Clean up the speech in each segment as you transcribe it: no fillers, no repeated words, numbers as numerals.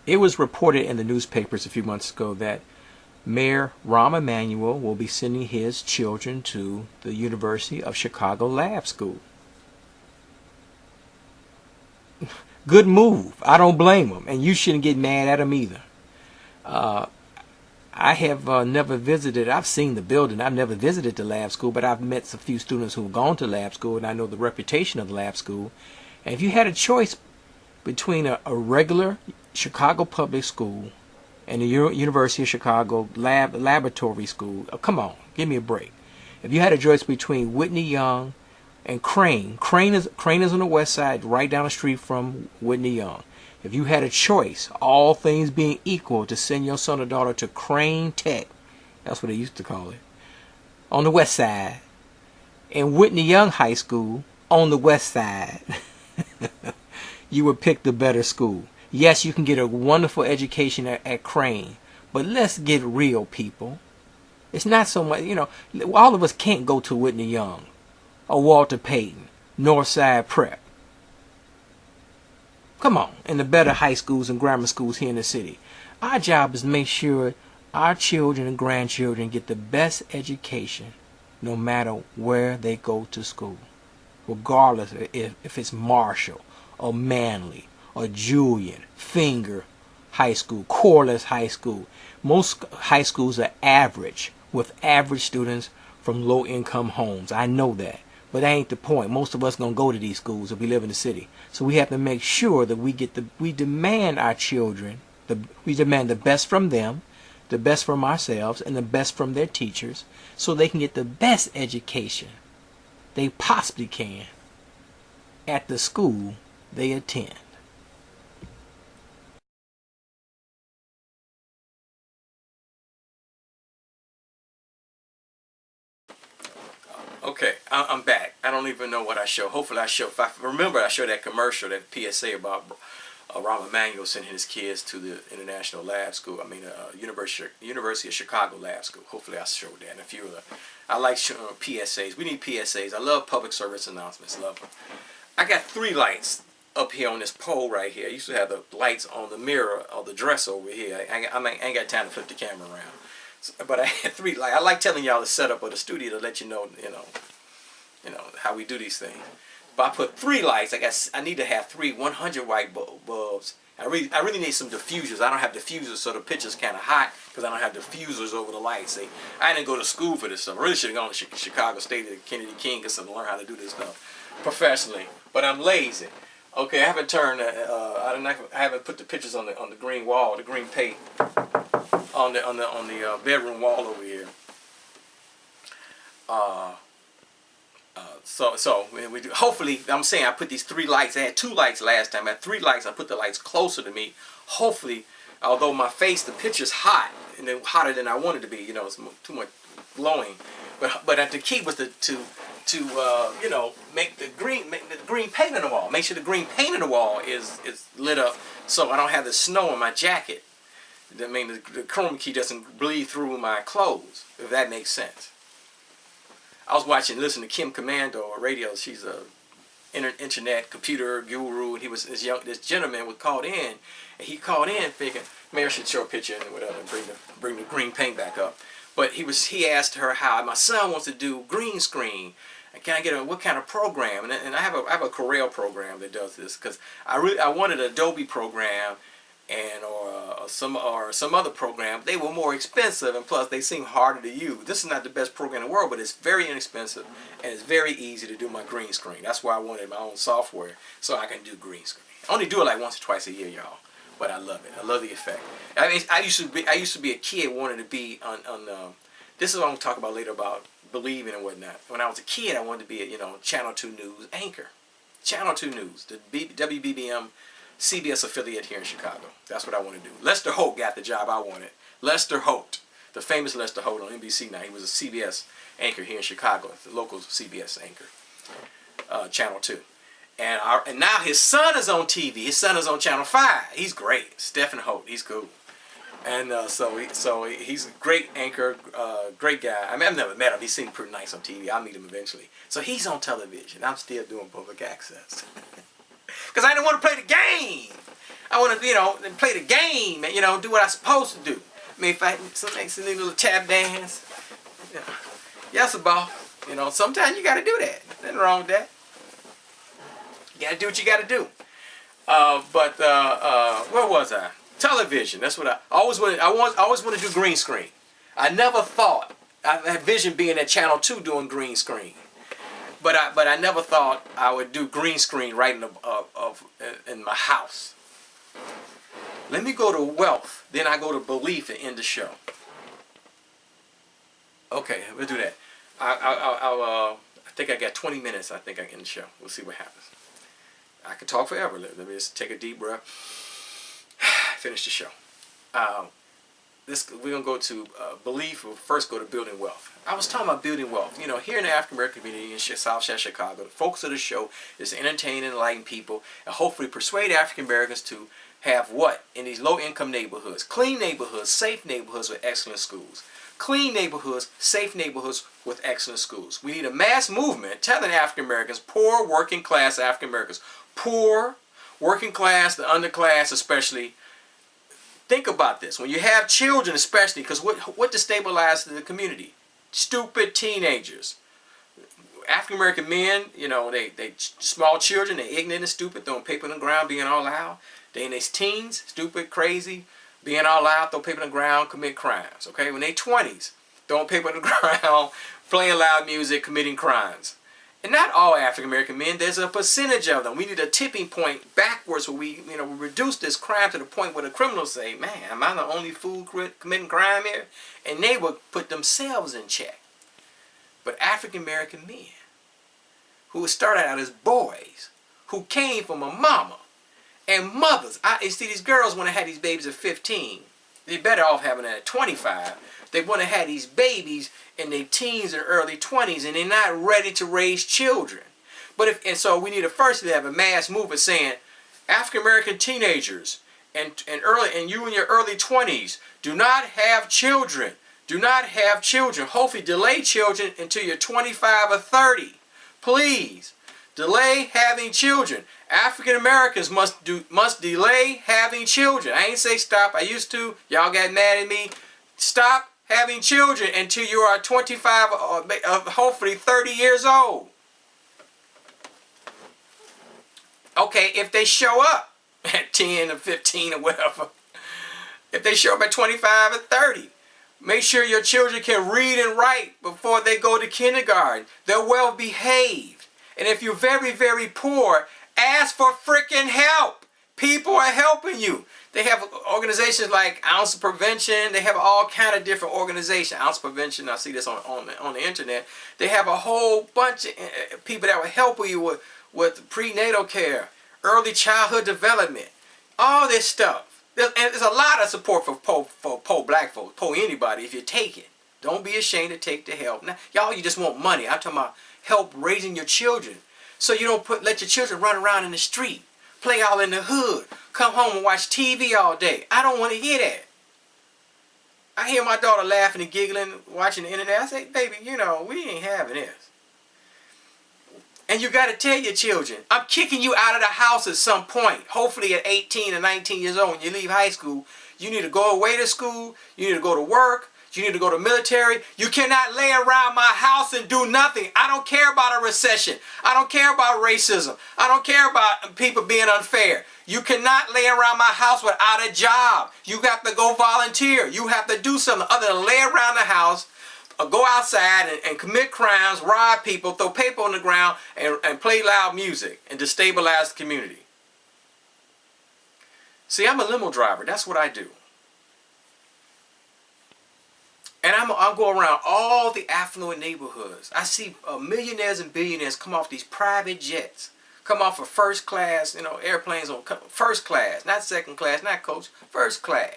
It was reported in the newspapers a few months ago that Mayor Rahm Emanuel will be sending his children to the University of Chicago Lab School. Good move. I don't blame him, and you shouldn't get mad at him either. I have never visited. I've seen the building. I've never visited the lab school, but I've met a few students who have gone to lab school, and I know the reputation of the lab school. And if you had a choice between a regular Chicago public school and the University of Chicago laboratory school, oh, come on, give me a break. If you had a choice between Whitney Young and Crane is on the west side, right down the street from Whitney Young. If you had a choice, all things being equal, to send your son or daughter to Crane Tech, that's what they used to call it, on the west side, and Whitney Young High School on the west side, you would pick the better school. Yes, you can get a wonderful education at Crane, but let's get real, people. It's not so much, all of us can't go to Whitney Young or Walter Payton, Northside Prep. Come on, in the better high schools and grammar schools here in the city. Our job is to make sure our children and grandchildren get the best education no matter where they go to school. Regardless if it's Marshall or Manly or Julian, Finger High School, Corliss High School. Most high schools are average, with average students from low-income homes. I know that. But that ain't the point. Most of us gonna go to these schools if we live in the city. So we have to make sure that we demand our children, we demand the best from them, the best from ourselves, and the best from their teachers, so they can get the best education they possibly can at the school they attend. Okay, I'm back. I don't even know what I show. Hopefully if I remember, I showed that commercial, that PSA about Rahm Emanuel sending his kids to the International Lab School. University of Chicago Lab School. Hopefully I showed that. And a few of I like PSAs. We need PSAs. I love public service announcements. Love them. I got 3 lights up here on this pole right here. I used to have the lights on the mirror or the dresser over here. I ain't got time to flip the camera around. But I had 3. Like, I like telling y'all the setup of the studio to let you know, how we do these things. But I put 3 lights. I need to have 3 100 watt bulbs. I really need some diffusers. I don't have diffusers, so the picture's kind of hot because I don't have diffusers over the lights. See, I didn't go to school for this stuff. I really should have gone to Chicago State at Kennedy King to learn how to do this stuff professionally. But I'm lazy. Okay, I haven't turned. I haven't put the pictures on the green wall, the green paint on the bedroom wall over here. So we do. Hopefully, I'm saying I put these 3 lights. I had 2 lights last time. I had 3 lights. I put the lights closer to me. Hopefully, although my face, the picture's hot and then hotter than I wanted to be. It's too much glowing. But the key was to make the green paint on the wall. Make sure the green paint on the wall is lit up, so I don't have the snow in my jacket. I mean, the chroma key doesn't bleed through my clothes, if that makes sense. I was listening to Kim Commando on radio. She's a internet computer guru, and this gentleman was called in, and he called in thinking, maybe I should show a picture and whatever, and bring the green paint back up. But he asked her how my son wants to do green screen. Can I get what kind of program? And I have a Corel program that does this, because I wanted an Adobe program or some other program. They were more expensive, and plus they seem harder to use. This is not the best program in the world, but it's very inexpensive and it's very easy to do my green screen. That's why I wanted my own software, so I can do green screen. I only do it like once or twice a year, y'all, but I love it. I love the effect. I mean, I used to be a kid wanting to be on this is what I'm going to talk about later about believing and whatnot. When I was a kid, I wanted to be a Channel 2 News anchor. Channel 2 News, the WBBM CBS affiliate here in Chicago. That's what I want to do. Lester Holt got the job I wanted. Lester Holt, the famous Lester Holt on NBC now. He was a CBS anchor here in Chicago, the local CBS anchor, Channel 2. And now his son is on TV. His son is on Channel 5. He's great. Stephen Holt. He's cool. And so he's a great anchor, great guy. I mean, I've never met him. He seemed pretty nice on TV. I'll meet him eventually. So he's on television. I'm still doing public access. Because I didn't want to play the game. I want to, play the game and, do what I'm supposed to do. I mean, if I some little tap dance, yes, boss. Sometimes you got to do that. Nothing wrong with that. You got to do what you got to do. But where was I? Television. That's what I always wanted. I always want to do green screen. I never thought I had vision being at Channel 2 doing green screen. But I never thought I would do green screen right in my house. Let me go to wealth, then I go to belief and end the show. Okay, we'll do that. I think I got 20 minutes. I think I can end the show. We'll see what happens. I could talk forever. Let me just take a deep breath. Finish the show. We're gonna go to belief. We'll first go to building wealth. I was talking about building wealth. Here in the African American community in South Chicago, the focus of the show is to entertain and enlighten people and hopefully persuade African Americans to have what in these low-income neighborhoods? Clean neighborhoods, safe neighborhoods with excellent schools. Clean neighborhoods, safe neighborhoods with excellent schools. We need a mass movement telling African Americans, poor working class African Americans, poor working class, the underclass especially. Think about this. When you have children especially, because what destabilizes the community? Stupid teenagers. African American men, they small children, they ignorant and stupid, throwing paper on the ground, being all loud. They in their teens, stupid, crazy, being all loud, throw paper on the ground, commit crimes. Okay, when they 20s, throwing paper on the ground, playing loud music, committing crimes. And not all African American men, there's a percentage of them. We need a tipping point backwards where we reduce this crime to the point where the criminals say, man, am I the only fool committing crime here? And they would put themselves in check. But African American men who started out as boys, who came from a mama and mothers. You see, these girls want to have these babies at 15. They're better off having it at 25. They want to have these babies in their teens or early 20s, and they're not ready to raise children. So we need to first have a mass movement saying, African American teenagers and you in your early 20s, do not have children. Do not have children. Hopefully delay children until you're 25 or 30. Please, delay having children. African Americans must delay having children. I ain't say stop. I used to. Y'all got mad at me. Stop having children until you are 25 or hopefully 30 years old. Okay, if they show up at 10 or 15 or whatever, if they show up at 25 or 30, make sure your children can read and write before they go to kindergarten. They're well behaved. And if you're very, very poor, ask for freaking help. People are helping you. They have organizations like Ounce Prevention. They have all kind of different organizations. Ounce Prevention, I see this on the internet. They have a whole bunch of people that will help you with prenatal care, early childhood development, all this stuff. There's a lot of support for poor black folks, poor anybody if you take it. Don't be ashamed to take the help. Now, y'all, you just want money. I'm talking about help raising your children. So you don't let your children run around in the street, play all in the hood, come home and watch TV all day. I don't want to hear that. I hear my daughter laughing and giggling, watching the internet. I say, baby, we ain't having this. And you got to tell your children, I'm kicking you out of the house at some point. Hopefully at 18 or 19 years old, when you leave high school, you need to go away to school, you need to go to work, you need to go to military. You cannot lay around my house and do nothing. I don't care about a recession. I don't care about racism. I don't care about people being unfair. You cannot lay around my house without a job. You have to go volunteer. You have to do something other than lay around the house, or go outside and commit crimes, rob people, throw paper on the ground, and play loud music and destabilize the community. See, I'm a limo driver. That's what I do. And I'll go around all the affluent neighborhoods. I see millionaires and billionaires come off these private jets, come off of first class, airplanes on first class, not second class, not coach, first class.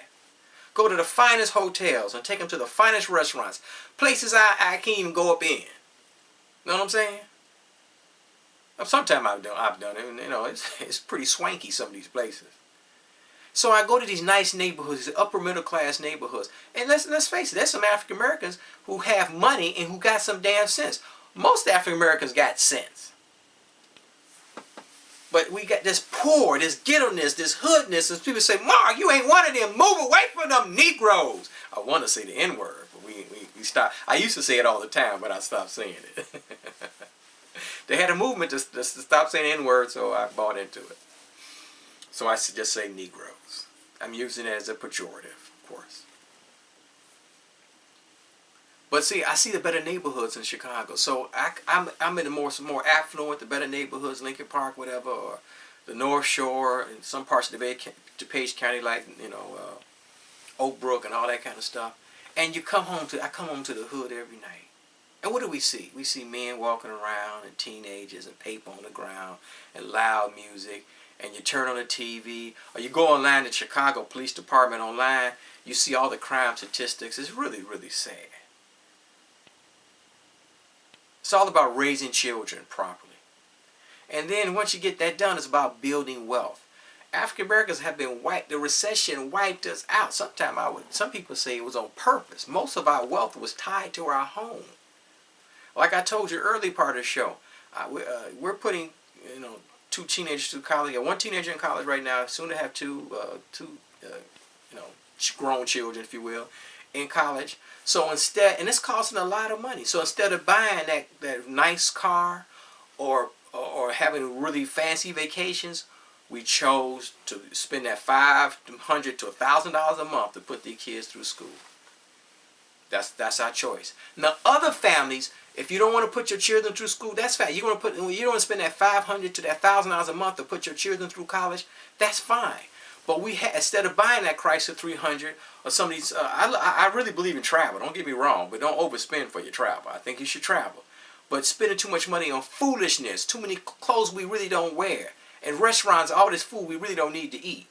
Go to the finest hotels and take them to the finest restaurants, places I can't even go up in. You know what I'm saying? Sometimes I've done it. It's pretty swanky, some of these places. So I go to these nice neighborhoods, these upper middle class neighborhoods, and let's face it, there's some African Americans who have money and who got some damn sense. Most African Americans got sense. But we got this poor, this ghetto-ness, this hoodness, and people say, Mark, you ain't one of them. Move away from them Negroes. I want to say the N-word, but we stopped. I used to say it all the time, but I stopped saying it. They had a movement to stop saying N-word, so I bought into it. So I just say Negroes. I'm using it as a pejorative, of course. But see, I see the better neighborhoods in Chicago. So I'm in the more affluent, the better neighborhoods, Lincoln Park, whatever, or the North Shore, and some parts of DePage County, like Oak Brook and all that kind of stuff. And I come home to the hood every night. And what do we see? We see men walking around and teenagers and paper on the ground and loud music. And you turn on the TV, or you go online to Chicago Police Department online, you see all the crime statistics. It's really, really sad. It's all about raising children properly. And then once you get that done, it's about building wealth. African Americans have been wiped. The recession wiped us out. Some people say it was on purpose. Most of our wealth was tied to our home. Like I told you early part of the show, we're putting, two teenagers through college. One teenager in college right now, soon to have two grown children, if you will, in college. So instead, and it's costing a lot of money. So instead of buying that nice car or having really fancy vacations, we chose to spend that $500 to $1,000 a month to put their kids through school. That's our choice. Now, other families, if you don't want to put your children through school, that's fine. You don't want to spend that $500 to that $1,000 a month to put your children through college. That's fine. But instead of buying that Chrysler 300 or some of these, I really believe in travel. Don't get me wrong, but don't overspend for your travel. I think you should travel. But spending too much money on foolishness, too many clothes we really don't wear, and restaurants, all this food we really don't need to eat.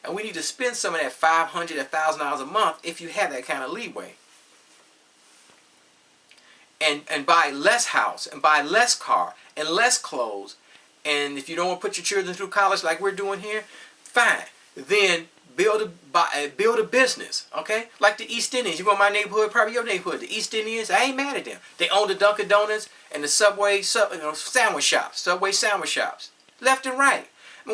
And we need to spend some of that $500, $1,000 a month if you have that kind of leeway. And buy less house, and buy less car, and less clothes. And if you don't want to put your children through college like we're doing here, fine. Then build a business, okay? Like the East Indians. You go in my neighborhood, probably your neighborhood. The East Indians, I ain't mad at them. They own the Dunkin' Donuts and the Subway sandwich shops, Subway sandwich shops, left and right.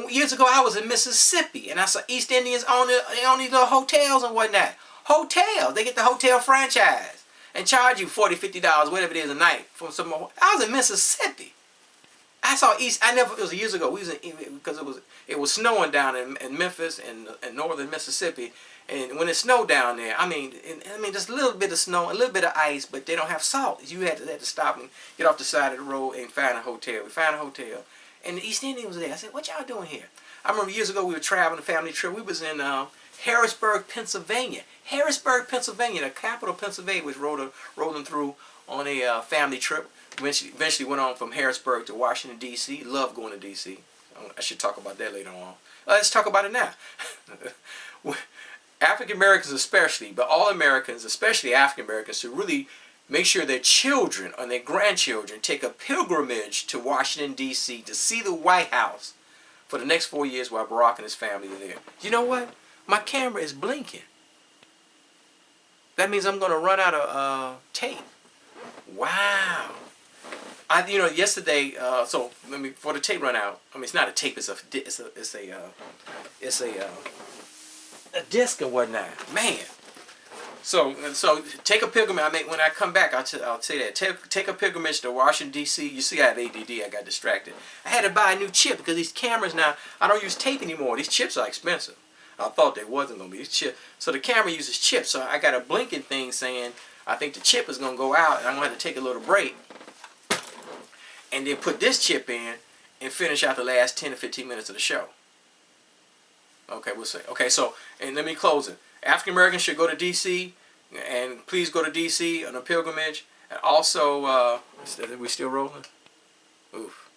Years ago, I was in Mississippi, and I saw East Indians own these little hotels and whatnot. Hotels, they get the hotel franchise and charge you $40, $50, whatever it is a night from some. I was in Mississippi. I saw it was years ago. We was because it was snowing down in Memphis and northern Mississippi, and when it snowed down there, I mean, just a little bit of snow, a little bit of ice, but they don't have salt. You had to stop and get off the side of the road and find a hotel. We found a hotel, and the East Indian was there. I said, "What y'all doing here?" I remember years ago we were traveling, a family trip. We was in Harrisburg, Pennsylvania. Harrisburg, Pennsylvania, the capital of Pennsylvania, was rolling through on a family trip. Eventually went on from Harrisburg to Washington, D.C. Love going to D.C. I should talk about that later on. Let's talk about it now. African Americans especially, but all Americans, especially African Americans, should really make sure their children and their grandchildren take a pilgrimage to Washington, D.C. to see the White House for the next 4 years while Barack and his family are there. You know what? My camera is blinking. That means I'm going to run out of tape. Wow. Yesterday, so for the tape run out. I mean, it's not a tape. It's a disc and whatnot. Man. So take a pilgrimage. When I come back, I'll say that. Take a pilgrimage to Washington D.C. You see, I have ADD. I got distracted. I had to buy a new chip because these cameras now, I don't use tape anymore. These chips are expensive. I thought they wasn't going to be. These chips. So the camera uses chips. So I got a blinking thing saying I think the chip is going to go out and I'm going to have to take a little break. And then put this chip in and finish out the last 10 to 15 minutes of the show. Okay, we'll say. Okay, so, and let me close it. African Americans should go to D.C. and please go to D.C. on a pilgrimage. And also, are we still rolling? Oof.